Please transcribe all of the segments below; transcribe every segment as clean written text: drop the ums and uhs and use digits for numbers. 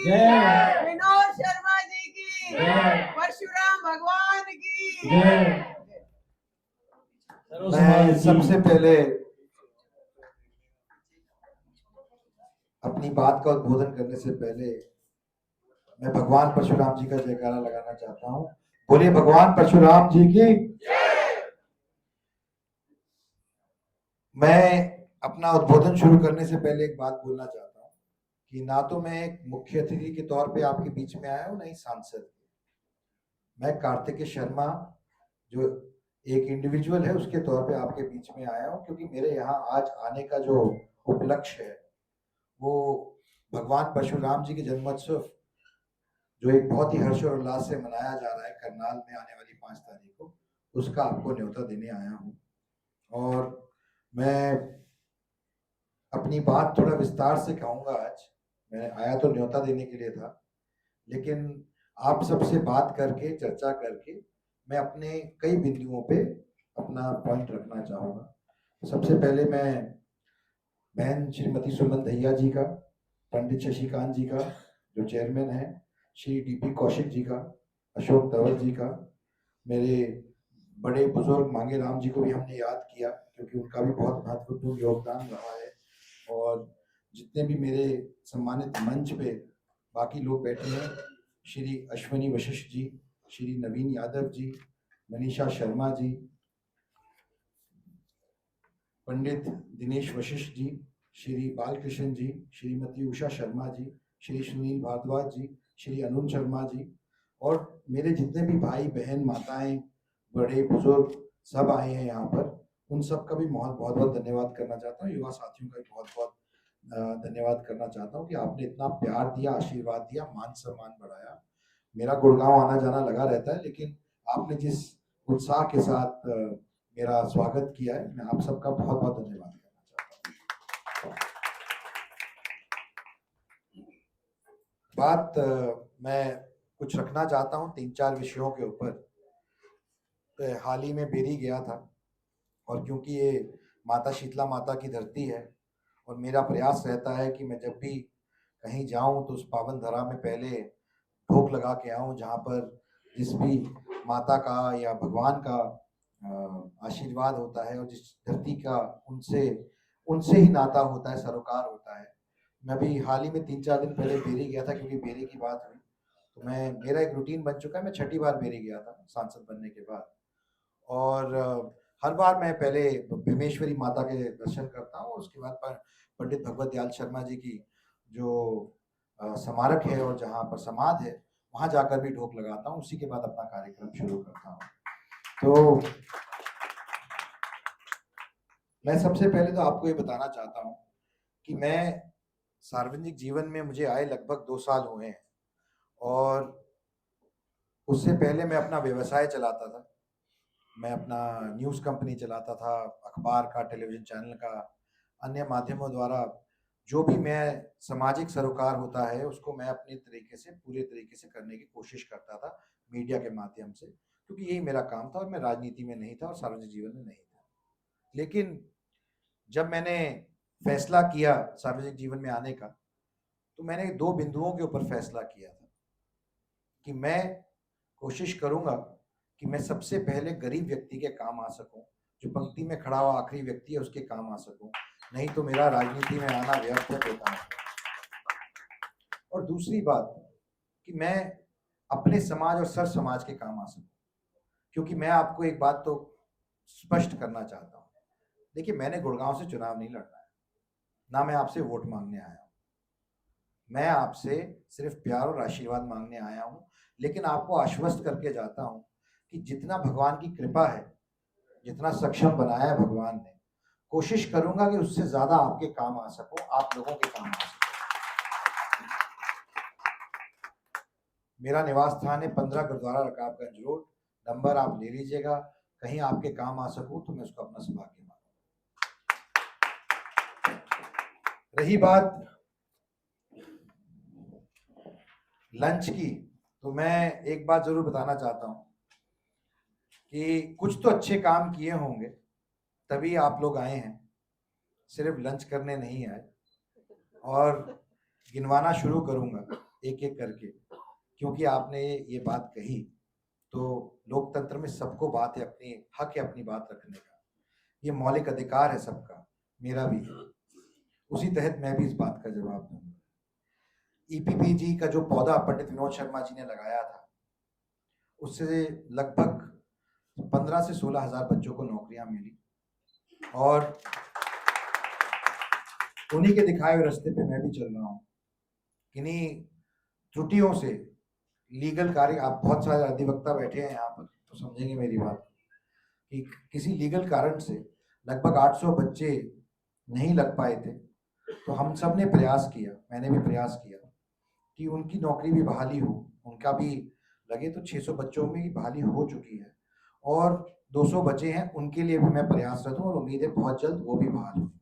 जय। विनोद शर्मा जी की जय। परशुराम भगवान की जय। मैं सबसे पहले अपनी बात का उद्बोधन करने से पहले मैं भगवान परशुराम जी का जयकारा लगाना चाहता हूँ। बोलिए भगवान परशुराम जी की। मैं अपना उद्बोधन शुरू करने से पहले एक बात बोलना चाहता हूँ कि ना तो मैं एक मुख्य अतिथि के तौर पे आपके बीच में आया हूँ, ना ही सांसद। मैं कार्तिकेय शर्मा जो एक इंडिविजुअल है उसके तौर पे आपके बीच में आया हूँ, क्योंकि मेरे यहाँ आज आने का जो उपलक्ष्य है वो भगवान परशुराम जी के जन्मोत्सव जो एक बहुत ही हर्ष और उल्लास से मनाया जा रहा है करनाल में आने वाली 5 तारीख को, उसका आपको न्योता देने आया हूँ। और मैं अपनी बात थोड़ा विस्तार से कहूँगा। आज मैं आया तो न्योता देने के लिए था, लेकिन आप सबसे बात करके चर्चा करके मैं अपने कई बिंदुओं पे अपना पॉइंट रखना चाहूँगा। सबसे पहले मैं बहन श्रीमती सुमन दहिया जी का, पंडित शशिकांत जी का जो चेयरमैन है, श्री डीपी कौशिक जी का, अशोक तंवर जी का, मेरे बड़े बुजुर्ग मांगे राम जी को भी हमने याद किया क्योंकि उनका भी बहुत महत्वपूर्ण योगदान रहा है। और जितने भी मेरे सम्मानित मंच पे बाकी लोग बैठे हैं, श्री अश्विनी वशिष्ठ जी, श्री नवीन यादव जी, मनीषा शर्मा जी, पंडित दिनेश वशिष्ठ जी, श्री बालकृष्ण जी, श्रीमती उषा शर्मा जी, श्री सुनील भारद्वाज जी, श्री अनुज शर्मा जी, और मेरे जितने भी भाई बहन माताएं बड़े बुजुर्ग सब आए हैं यहाँ पर, उन सब का भी बहुत बहुत धन्यवाद करना चाहता हूँ। युवा साथियों का भी बहुत बहुत धन्यवाद करना चाहता हूँ कि आपने इतना प्यार दिया, आशीर्वाद दिया, मान सम्मान बढ़ाया। मेरा गुड़गांव आना जाना लगा रहता है, लेकिन आपने जिस उत्साह के साथ मेरा स्वागत किया है, मैं आप सबका बहुत बहुत धन्यवाद करना चाहता हूँ। बात मैं कुछ रखना चाहता हूँ 3-4 विषयों के ऊपर। तो हाल ही में बेरी गया था, और क्योंकि ये माता शीतला माता की धरती है और मेरा प्रयास रहता है कि मैं जब भी कहीं जाऊं तो उस पावन धरा में पहले ढोक लगा के आऊं, जहां पर जिस भी माता का या भगवान का आशीर्वाद होता है और जिस धरती का उनसे उनसे ही नाता होता है, सरोकार होता है। मैं भी हाल ही में 3-4 दिन पहले बेरी गया था, क्योंकि बेरी की बात हुई तो मेरा एक रूटीन बन चुका है। मैं 6ठी बार बेरी गया था सांसद बनने के बाद, और हर बार मैं पहले भीमेश्वरी माता के दर्शन करता हूँ, उसके बाद पंडित भगवत दयाल शर्मा जी की जो स्मारक है और जहाँ पर समाधि है वहाँ जाकर भी ढोक लगाता हूँ। उसी के बाद अपना कार्यक्रम शुरू करता हूँ। तो मैं सबसे पहले तो आपको ये बताना चाहता हूँ कि मैं सार्वजनिक जीवन में मुझे आए लगभग 2 साल हुए हैं, और उससे पहले मैं अपना व्यवसाय चलाता था। मैं अपना न्यूज़ कंपनी चलाता था, अखबार का, टेलीविज़न चैनल का, अन्य माध्यमों द्वारा जो भी मैं सामाजिक सरोकार होता है उसको मैं अपने तरीके से, पूरे तरीके से करने की कोशिश करता था मीडिया के माध्यम से, क्योंकि यही मेरा काम था और मैं राजनीति में नहीं था और सार्वजनिक जीवन में नहीं था। लेकिन जब मैंने फैसला किया सार्वजनिक जीवन में आने का, तो मैंने 2 बिंदुओं के ऊपर फैसला किया था कि मैं कोशिश करूंगा कि मैं सबसे पहले गरीब व्यक्ति के काम आ सकूं, जो पंक्ति में खड़ा हुआ आखिरी व्यक्ति है उसके काम आ सकूं, नहीं तो मेरा राजनीति में आना व्यर्थ है, बेकार है। और दूसरी बात कि मैं अपने समाज और सर समाज के काम आ सकूं, क्योंकि मैं आपको एक बात तो स्पष्ट करना चाहता हूं। देखिए, मैंने गुड़गांव से चुनाव नहीं लड़ना है, ना मैं आपसे वोट मांगने आया हूं। मैं आपसे सिर्फ प्यार और आशीर्वाद मांगने आया हूं, लेकिन आपको आश्वस्त करके जाता हूं कि जितना भगवान की कृपा है, जितना सक्षम बनाया है भगवान ने, कोशिश करूंगा कि उससे ज्यादा आपके काम आ सकूं, आप लोगों के काम आ सकूं। मेरा निवास स्थान है 15 गुरुद्वारा रकाबगंज रोड, नंबर आप ले लीजिएगा। कहीं आपके काम आ सकूं तो मैं उसको अपना सौभाग्य मानूंगा। रही बात लंच की, तो मैं एक बात जरूर बताना चाहता हूं कि कुछ तो अच्छे काम किए होंगे तभी आप लोग आए हैं, सिर्फ लंच करने नहीं आए। और गिनवाना शुरू करूंगा एक एक करके, क्योंकि आपने ये बात कही तो लोकतंत्र में सबको बात है, अपनी हक है अपनी बात रखने का, ये मौलिक अधिकार है सबका, मेरा भी है। उसी तहत मैं भी इस बात का जवाब दूंगा। ईपीपीजी का जो पौधा पंडित विनोद शर्मा जी ने लगाया था, उससे लगभग 15 से 16 हजार बच्चों को नौकरियां मिली, और उन्हीं के दिखाए हुए रास्ते पे मैं भी चल रहा हूँ। किन्हीं त्रुटियों से लीगल कार्य, आप बहुत सारे अधिवक्ता बैठे हैं यहाँ पर तो समझेंगे मेरी बात, कि किसी लीगल कारण से लगभग 800 बच्चे नहीं लग पाए थे, तो हम सब ने प्रयास किया, मैंने भी प्रयास किया कि उनकी नौकरी भी बहाली हो, उनका भी लगे। तो 600 बच्चों में ही बहाली हो चुकी है और 200 बचे हैं, उनके लिए भी मैं प्रयासरत हूँ और उम्मीद है बहुत जल्द वो भी बहाल होंगे।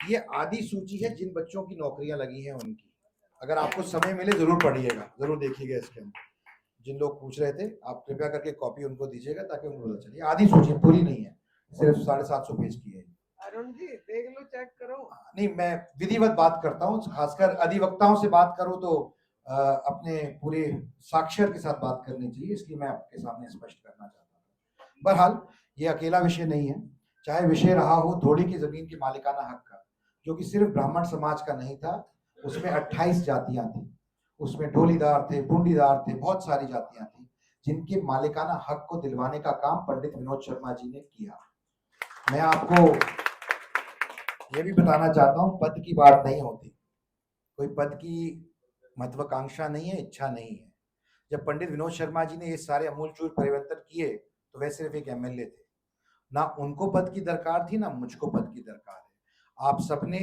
ये आधी सूची है जिन बच्चों की नौकरियां लगी हैं उनकी, अगर आपको समय मिले जरूर पढ़िएगा, जरूर देखिएगा इसके अंदर। जिन लोग पूछ रहे थे, आप कृपया करके कॉपी उनको दीजिएगा ताकि उनको पता चले। आधी सूची पूरी नहीं है, सिर्फ 750 पेज की है। अरुण जी देख लो, चेक करो। नहीं, मैं विधिवत बात करता हूँ, खासकर अधिवक्ताओं से बात करूँ तो अपने पूरे साक्षर के साथ बात करनी चाहिए, इसलिए मैं आपके सामने स्पष्ट करना चाहता हूँ। बहरहाल ये अकेला विषय नहीं है, चाहे विषय रहा हो धोड़ी की जमीन की मालिकाना हक का, जो कि सिर्फ ब्राह्मण समाज का नहीं था, उसमें 28 जातियां थी, उसमें ढोलीदार थे, बूंदीदार थे, बहुत सारी जातियां थी जिनके मालिकाना हक को दिलवाने का काम पंडित विनोद शर्मा जी ने किया। मैं आपको ये भी बताना चाहता हूँ, पद की बात नहीं होती, कोई पद की महत्वाकांक्षा नहीं है, इच्छा नहीं है। जब पंडित विनोद शर्मा जी ने ये सारे अमूलचूल परिवर्तन किए तो वह सिर्फ एक एमएलए थे, ना उनको पद की दरकार थी, ना मुझको पद की दरकार है। आप सबने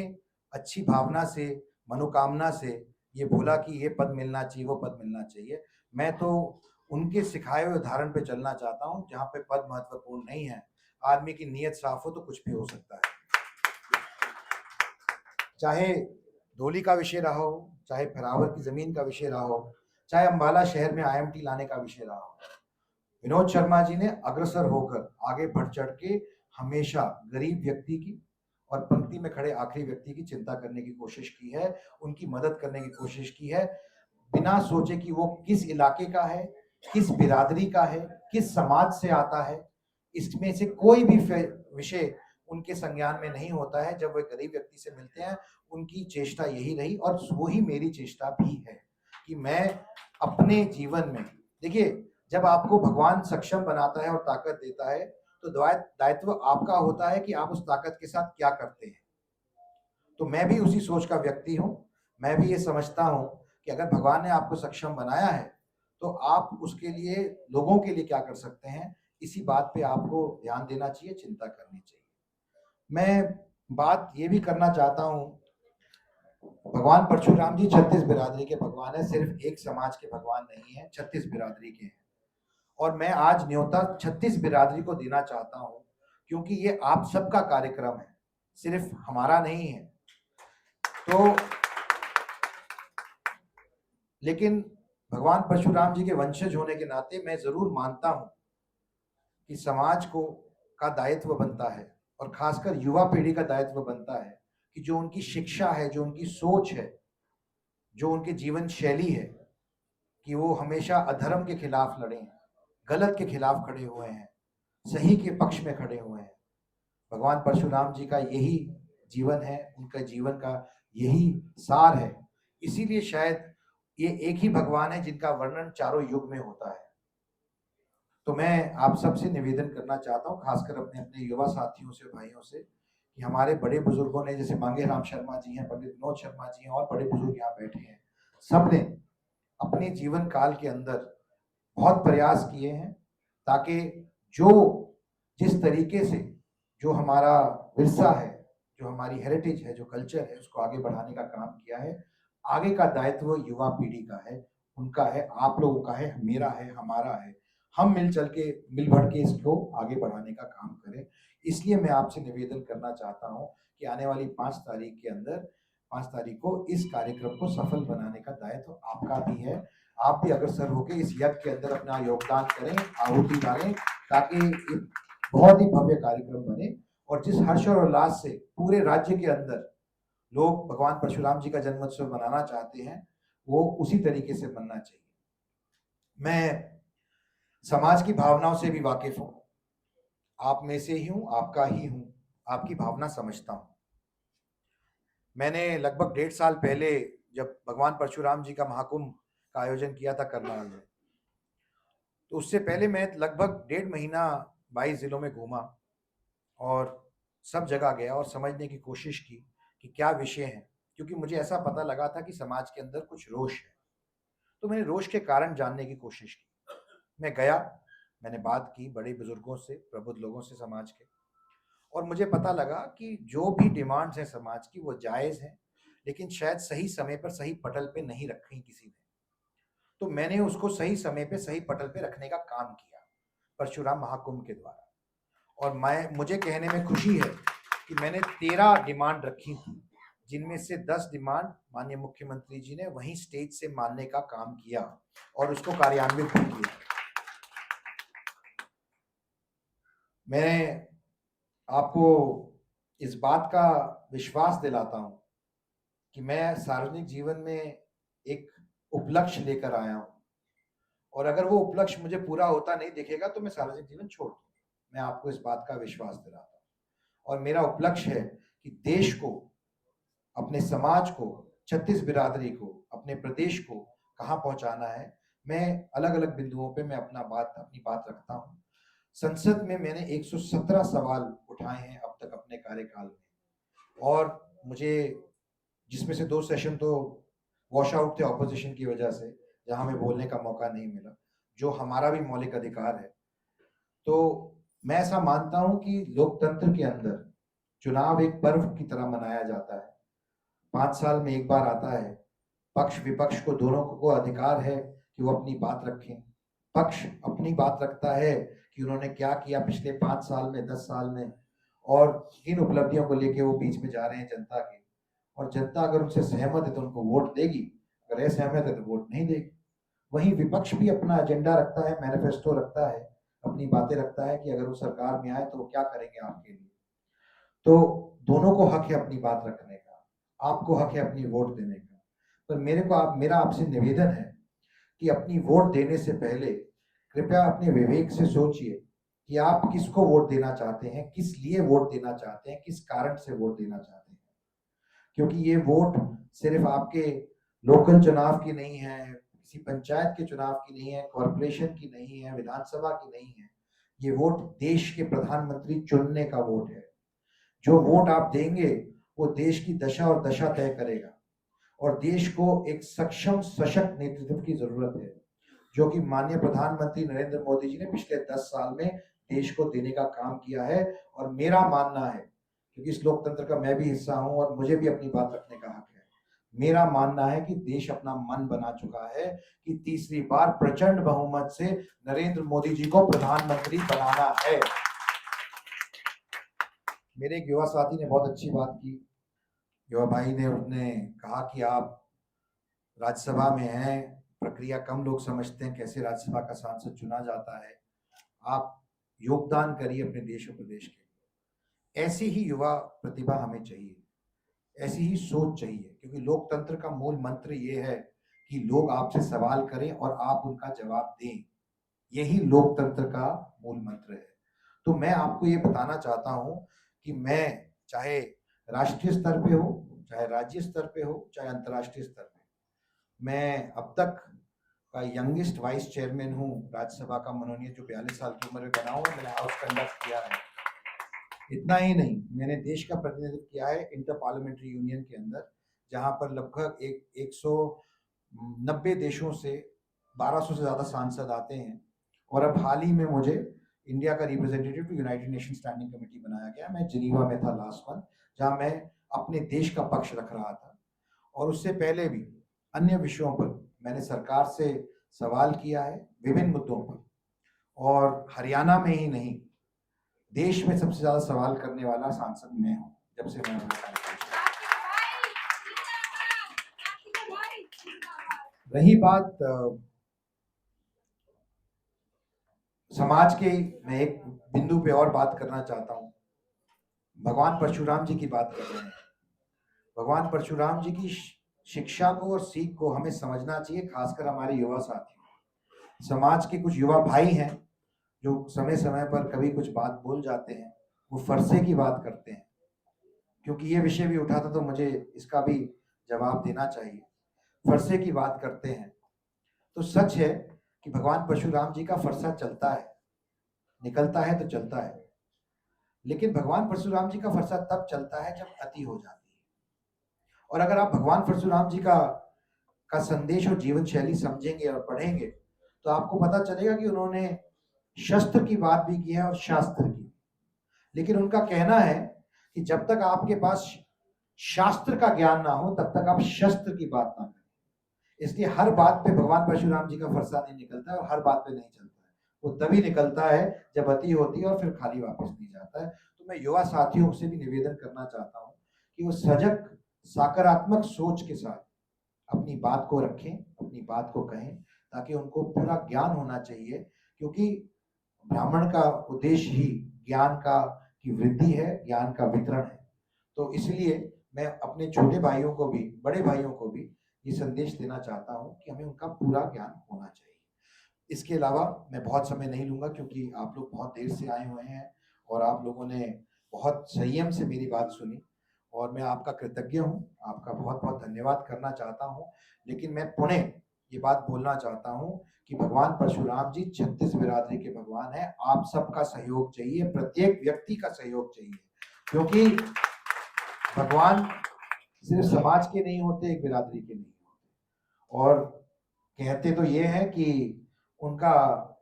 अच्छी भावना से, मनोकामना से ये बोला कि ये पद मिलना चाहिए, वो पद मिलना चाहिए। मैं तो उनके सिखाए हुए उदाहरण पे चलना चाहता हूँ, जहाँ पे पद महत्वपूर्ण नहीं है, आदमी की नीयत साफ हो तो कुछ भी हो सकता है। चाहे धोली का विषय रहा हो, चाहे फरावर की जमीन का विषय रहा हो, चाहे अंबाला शहर में आईएमटी लाने का विषय रहा हो, विनोद शर्मा जी ने अग्रसर होकर आगे बढ़ चढ़ के हमेशा गरीब व्यक्ति की और पंक्ति में खड़े आखिरी व्यक्ति की चिंता करने की कोशिश की है, उनकी मदद करने की कोशिश की है, बिना सोचे कि वो किस इलाके का है, किस बिरादरी का है, किस समाज से आता है। इसमें से कोई भी विषय उनके संज्ञान में नहीं होता है। जब वे गरीब व्यक्ति से मिलते हैं, उनकी चेष्टा यही रही और वही मेरी चेष्टा भी है कि मैं अपने जीवन में, देखिए, जब आपको भगवान सक्षम बनाता है और ताकत देता है तो दायित्व आपका होता है कि आप उस ताकत के साथ क्या करते हैं। तो मैं भी उसी सोच का व्यक्ति हूं। मैं भी ये समझता हूं कि अगर भगवान ने आपको सक्षम बनाया है तो आप उसके लिए, लोगों के लिए क्या कर सकते हैं, इसी बात पे आपको ध्यान देना चाहिए, चिंता करनी चाहिए। मैं बात ये भी करना चाहता हूं, भगवान परशुराम जी 36 बिरादरी के भगवान है, सिर्फ एक समाज के भगवान नहीं है, 36 बिरादरी के हैं। और मैं आज न्योता 36 बिरादरी को देना चाहता हूं, क्योंकि ये आप सबका कार्यक्रम है, सिर्फ हमारा नहीं है। तो लेकिन भगवान परशुराम जी के वंशज होने के नाते मैं जरूर मानता हूं कि समाज को का दायित्व बनता है, और खासकर युवा पीढ़ी का दायित्व बनता है कि जो उनकी शिक्षा है, जो उनकी सोच है, जो उनकी जीवन शैली है, कि वो हमेशा अधर्म के खिलाफ लड़े, गलत के खिलाफ खड़े हुए हैं, सही के पक्ष में खड़े हुए हैं। भगवान परशुराम जी का यही जीवन है, उनका जीवन का यही सार है। इसीलिए शायद ये एक ही भगवान है जिनका वर्णन चारों युग में होता है। तो मैं आप सबसे निवेदन करना चाहता हूँ, खासकर अपने अपने युवा साथियों से, भाइयों से, कि हमारे बड़े बुजुर्गों ने, जैसे मांगे राम शर्मा जी हैं, पंडित विनोद शर्मा जी हैं, और बड़े बुजुर्ग यहाँ बैठे हैं, सबने अपने जीवन काल के अंदर बहुत प्रयास किए हैं ताकि जो जिस तरीके से जो हमारा विरसा है, जो हमारी हेरिटेज है, जो कल्चर है, उसको आगे बढ़ाने का काम किया है। आगे का दायित्व युवा पीढ़ी का है, उनका है, आप लोगों का है, मेरा है, हमारा है। हम मिल भर के इसको आगे बढ़ाने का काम करें। इसलिए मैं आपसे निवेदन करना चाहता हूं कि आने वाली 5 तारीख के अंदर, 5 तारीख को इस कार्यक्रम को सफल बनाने का दायित्व आपका भी है। आप भी अग्रसर होकर इस यज्ञ के अंदर अपना योगदान करें, आहुति डालें, ताकि बहुत ही भव्य कार्यक्रम बने और जिस हर्ष और उल्लास से पूरे राज्य के अंदर लोग भगवान परशुराम जी का जन्मोत्सव मनाना चाहते हैं वो उसी तरीके से मनना चाहिए। मैं समाज की भावनाओं से भी वाकिफ हूं, आप में से ही हूं, आपका ही हूं, आपकी भावना समझता हूं। मैंने लगभग 1.5 साल पहले जब भगवान परशुराम जी का महाकुंभ का आयोजन किया था करनाल में, तो उससे पहले मैं लगभग 1.5 महीना 22 जिलों में घूमा और सब जगह गया और समझने की कोशिश की कि क्या विषय है, क्योंकि मुझे ऐसा पता लगा था कि समाज के अंदर कुछ रोष है। तो मैंने रोष के कारण जानने की कोशिश की। मैं गया, मैंने बात की बड़े बुजुर्गों से, प्रबुद्ध लोगों से समाज के, और मुझे पता लगा कि जो भी डिमांड्स हैं समाज की वो जायज़ हैं, लेकिन शायद सही समय पर सही पटल पे नहीं रखी किसी ने। तो मैंने उसको सही समय पे सही पटल पे रखने का काम किया परशुराम महाकुंभ के द्वारा। और मुझे कहने में खुशी है कि मैंने 13 डिमांड रखी थी, जिनमें से 10 डिमांड माननीय मुख्यमंत्री जी ने वहीं स्टेज से मानने का काम किया और उसको कार्यान्वित भी किया। मैं आपको इस बात का विश्वास दिलाता हूं कि मैं सार्वजनिक जीवन में एक उपलक्ष्य लेकर आया हूं, और अगर वो उपलक्ष्य मुझे पूरा होता नहीं दिखेगा तो मैं सार्वजनिक जीवन छोड़ दूंगा। मैं आपको इस बात का विश्वास दिलाता हूं, और मेरा उपलक्ष्य है कि देश को, अपने समाज को, छत्तीस बिरादरी को, अपने प्रदेश को कहाँ पहुंचाना है। मैं अलग अलग बिंदुओं पे मैं अपनी बात रखता हूँ। संसद में मैंने 117 सवाल उठाए हैं अब तक अपने कार्यकाल में, और मुझे जिसमें से 2 सेशन तो वॉश आउट थे ऑपोजिशन की वजह से, जहां हमें बोलने का मौका नहीं मिला, जो हमारा भी मौलिक अधिकार है। तो मैं ऐसा मानता हूं कि लोकतंत्र के अंदर चुनाव एक पर्व की तरह मनाया जाता है, 5 साल में एक बार आता है। पक्ष विपक्ष को दोनों को अधिकार है कि वो अपनी बात रखें। पक्ष अपनी बात रखता है कि उन्होंने क्या किया पिछले 5 साल में, 10 साल में, और किन उपलब्धियों को लेके वो बीच में जा रहे हैं जनता के, और जनता अगर उनसे सहमत है तो उनको वोट देगी, अगर असहमत है तो वोट नहीं देगी। वहीं विपक्ष भी अपना एजेंडा रखता है, मैनिफेस्टो रखता है, अपनी बातें रखता है कि अगर वो सरकार में आए तो वो क्या करेंगे आपके लिए। तो दोनों को हक है अपनी बात रखने का, आपको हक है अपनी वोट देने का। पर मेरा आपसे निवेदन है कि अपनी वोट देने से पहले कृपया अपने विवेक से सोचिए कि आप किसको वोट देना चाहते हैं, किस लिए वोट देना चाहते हैं, किस कारण से वोट देना चाहते हैं। क्योंकि ये वोट सिर्फ आपके लोकल चुनाव की नहीं है, किसी पंचायत के चुनाव की नहीं है, कॉरपोरेशन की नहीं है, विधानसभा की नहीं है। ये वोट देश के प्रधानमंत्री चुनने का वोट है। जो वोट आप देंगे वो देश की दशा और दशा तय करेगा, और देश को एक सक्षम सशक्त नेतृत्व की जरूरत है, जो कि माननीय प्रधानमंत्री नरेंद्र मोदी जी ने पिछले 10 साल में देश को देने का काम किया है। और मेरा मानना है, क्योंकि इस लोकतंत्र का मैं भी हिस्सा हूं और मुझे भी अपनी बात रखने का हक है, मेरा मानना है कि देश अपना मन बना चुका है कि तीसरी बार प्रचंड बहुमत से नरेंद्र मोदी जी को प्रधानमंत्री बनाना है। मेरे एक युवा साथी ने बहुत अच्छी बात की, युवा भाई ने, उसने कहा कि आप राज्यसभा में हैं, प्रक्रिया कम लोग समझते हैं कैसे राज्यसभा का सांसद चुना जाता है, आप योगदान करिए अपने देश और प्रदेश के लिए। ऐसी ही युवा प्रतिभा हमें चाहिए, ऐसी ही सोच चाहिए, क्योंकि लोकतंत्र का मूल मंत्र ये है कि लोग आपसे सवाल करें और आप उनका जवाब दें। यही लोकतंत्र का मूल मंत्र है। तो मैं आपको ये बताना चाहता हूं कि मैं, चाहे राष्ट्रीय स्तर पे हो, चाहे राज्य स्तर पे हो, चाहे अंतर्राष्ट्रीय स्तर पे, मैं अब तक का यंगेस्ट वाइस चेयरमैन हूँ राज्यसभा का, मनोनीय, जो 42 साल की उम्र में बना हुआ। मैंने हाउस कंडक्ट किया है। इतना ही नहीं, मैंने देश का प्रतिनिधित्व किया है इंटर पार्लियामेंट्री यूनियन के अंदर, जहां पर लगभग 190 देशों से 1200 से ज्यादा सांसद आते हैं। और अब हाल ही में मुझे इंडिया का representative United nation standing committee बनाया गया। मैं जिनीवा में था लास्ट मंथ, जहां मैं अपने देश का पक्ष रख रहा था, और उससे पहले भी अन्य विषयों पर मैंने सरकार से सवाल किया है विभिन्न मुद्दों पर। और हरियाणा में ही नहीं, देश में सबसे ज्यादा सवाल करने वाला सांसद मैं हूं, जब से मैं अपना कार्यकाल शुरू किया। रही बात समाज के, मैं एक बिंदु पे और बात करना चाहता हूं। भगवान परशुराम जी की बात कर रहे हैं। भगवान परशुराम जी की शिक्षा को और सीख को हमें समझना चाहिए, खासकर हमारे युवा साथी। समाज के कुछ युवा भाई हैं जो समय समय पर कभी कुछ बात बोल जाते हैं, वो फरसे की बात करते हैं। क्योंकि ये विषय भी उठा था तो मुझे इसका भी जवाब देना चाहिए। फरसे की बात करते हैं तो सच है कि भगवान परशुराम जी का फरसा चलता है, निकलता है तो चलता है, लेकिन भगवान परशुराम जी का फरसा तब चलता है जब अति हो जाती है। और अगर आप भगवान परशुराम जी का संदेश और जीवन शैली समझेंगे और पढ़ेंगे तो आपको पता चलेगा कि उन्होंने शस्त्र की बात भी की है और शास्त्र की। लेकिन उनका कहना है कि जब तक आपके पास शास्त्र का ज्ञान ना हो तब तक आप शस्त्र की बात ना करें। इसलिए हर बात पे भगवान परशुराम जी का फरसा नहीं निकलता है और हर बात पे नहीं चलता है। वो तभी निकलता है जब अति होती है और फिर खाली वापस नहीं जाता है। तो मैं युवा साथियों से भी निवेदन करना चाहता हूँ कि वो सजग सकारात्मक सोच के साथ अपनी बात को रखें, अपनी बात को कहें, ताकि उनको पूरा ज्ञान होना चाहिए। क्योंकि ब्राह्मण का उद्देश्य ही ज्ञान का की वृद्धि है, ज्ञान का वितरण है। तो इसलिए मैं अपने छोटे भाइयों को भी, बड़े भाइयों को भी ये संदेश देना चाहता हूँ कि हमें उनका पूरा ज्ञान होना चाहिए। इसके अलावा मैं बहुत समय नहीं लूंगा क्योंकि आप लोग बहुत देर से आए हुए हैं और आप लोगों ने बहुत संयम से मेरी बात सुनी और मैं आपका कृतज्ञ हूँ, आपका बहुत बहुत धन्यवाद करना चाहता हूँ। लेकिन मैं पुणे ये बात बोलना चाहता हूँ कि भगवान परशुराम जी 36 बिरादरी के भगवान है। आप सबका सहयोग चाहिए, प्रत्येक व्यक्ति का सहयोग चाहिए, क्योंकि भगवान सिर्फ समाज के नहीं होते, एक बिरादरी के नहीं होते। और कहते तो ये है कि उनका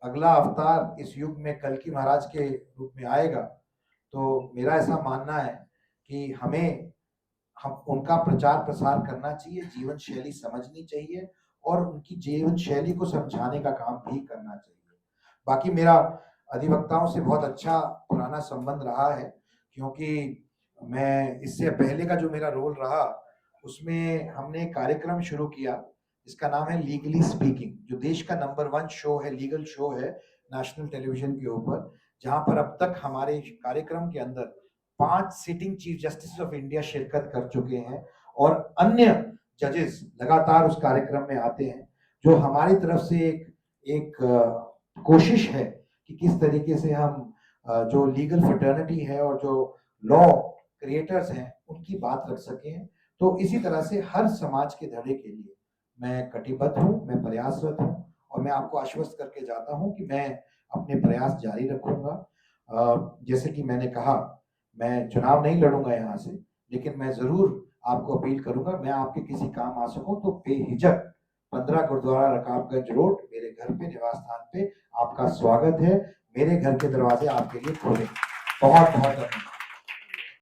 अगला अवतार इस युग में कल्कि महाराज के रूप में आएगा। तो मेरा ऐसा मानना है कि हम उनका प्रचार प्रसार करना चाहिए, जीवन शैली समझनी चाहिए और उनकी जीवन शैली को समझाने का काम भी करना चाहिए। बाकी मेरा अधिवक्ताओं से बहुत अच्छा पुराना संबंध रहा है, क्योंकि मैं इससे पहले का जो मेरा रोल रहा उसमें हमने एक कार्यक्रम शुरू किया जिसका नाम है लीगली स्पीकिंग, जो देश का नंबर 1 शो है, लीगल शो है नेशनल टेलीविजन के ऊपर, जहां पर अब तक हमारे कार्यक्रम के अंदर 5 sitting chief justice of India शिरकत कर चुके हैं और अन्य जजेस लगातार उस कार्यक्रम में आते हैं। जो हमारी तरफ से एक कोशिश है कि किस तरीके से हम जो लीगल फ्रेटर्निटी है और जो लॉ क्रिएटर्स हैं उनकी बात रख सकें। तो इसी तरह से हर समाज के धड़े के लिए मैं कटिबद्ध हूँ, मैं प्रयासरत हूँ और मैं आपको आश्वस्त करके जाता हूँ कि मैं अपने प्रयास जारी रखूंगा। जैसे कि मैंने कहा, मैं चुनाव नहीं लड़ूंगा यहाँ से, लेकिन मैं जरूर आपको अपील करूंगा, मैं आपके किसी काम आ सकूं तो बेहिचक 15 गुरुद्वारा रकाबगंज रोड मेरे घर पे, निवास स्थान पे आपका स्वागत है। मेरे घर के दरवाजे आपके लिए खोले। बहुत बहुत धन्यवाद।